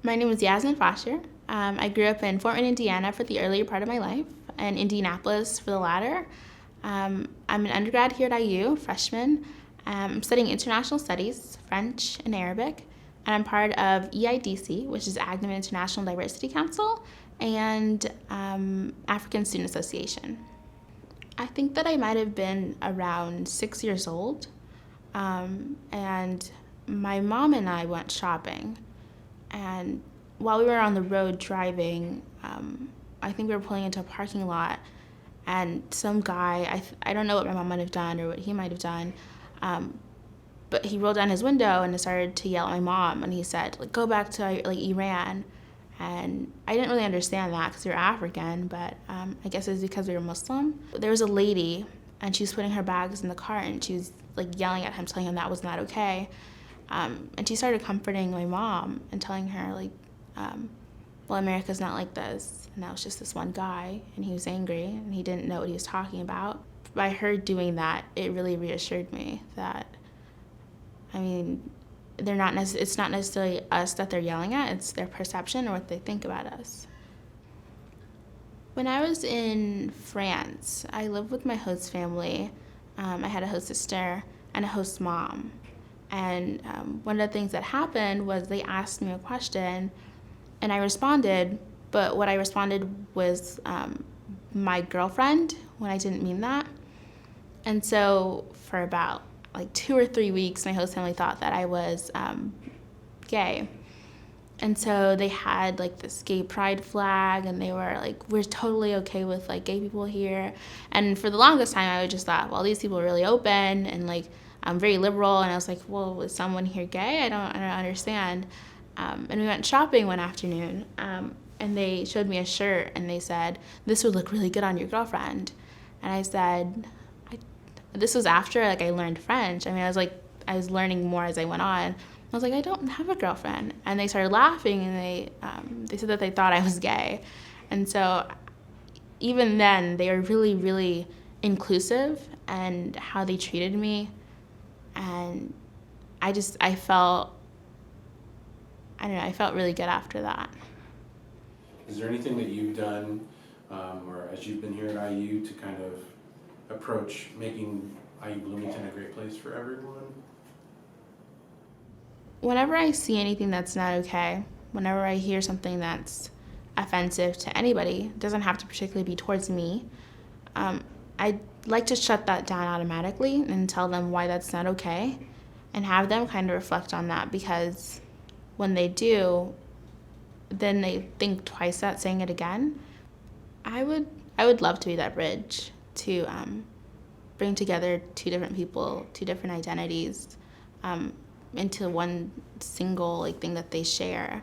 My name is Yassmin Fashir. I grew up in Fort Wayne, Indiana for the earlier part of my life, and Indianapolis for the latter. I'm an undergrad here at IU, freshman. I'm studying international studies, French and Arabic, and I'm part of EIDC, which is Agnew International Diversity Council, and African Student Association. I think that I might have been around 6 years old, and my mom and I went shopping. And while we were on the road driving, I think we were pulling into a parking lot, and some guy, I don't know what my mom might have done or what he might have done, but he rolled down his window and started to yell at my mom, and he said, like, go back to like Iran. And I didn't really understand that because we were African, but I guess it was because we were Muslim. There was a lady, and she was putting her bags in the cart, and she was like yelling at him, telling him that was not okay. And she started comforting my mom and telling her, like, well, America's not like this. And that was just this one guy, and he was angry, and he didn't know what he was talking about. By her doing that, it really reassured me that, I mean, it's not necessarily us that they're yelling at, it's their perception or what they think about us. When I was in France, I lived with my host family. I had a host sister and a host mom. And one of the things that happened was they asked me a question, and I responded, but what I responded was my girlfriend, when I didn't mean that. And so for about like 2 or 3 weeks, my host family thought that I was gay. And so they had like this gay pride flag, and they were like, we're totally okay with like gay people here. And for the longest time, I just thought, well, these people are really open and like I'm very liberal. And I was like, well, is someone here gay? I don't understand. And we went shopping one afternoon, and they showed me a shirt, and they said, this would look really good on your girlfriend. And I said, this was after like I learned French. I mean, I was learning more as I went on. I was like, I don't have a girlfriend. And they started laughing, and they said that they thought I was gay. And so even then, they were really, really inclusive and how they treated me. And I felt really good after that. Is there anything that you've done, or as you've been here at IU, to kind of approach making IU Bloomington a great place for everyone? Whenever I see anything that's not okay, whenever I hear something that's offensive to anybody, it doesn't have to particularly be towards me, I'd like to shut that down automatically and tell them why that's not okay, and have them kind of reflect on that, because when they do, then they think twice about saying it again. I would love to be that bridge to bring together two different people, two different identities, into one single like thing that they share.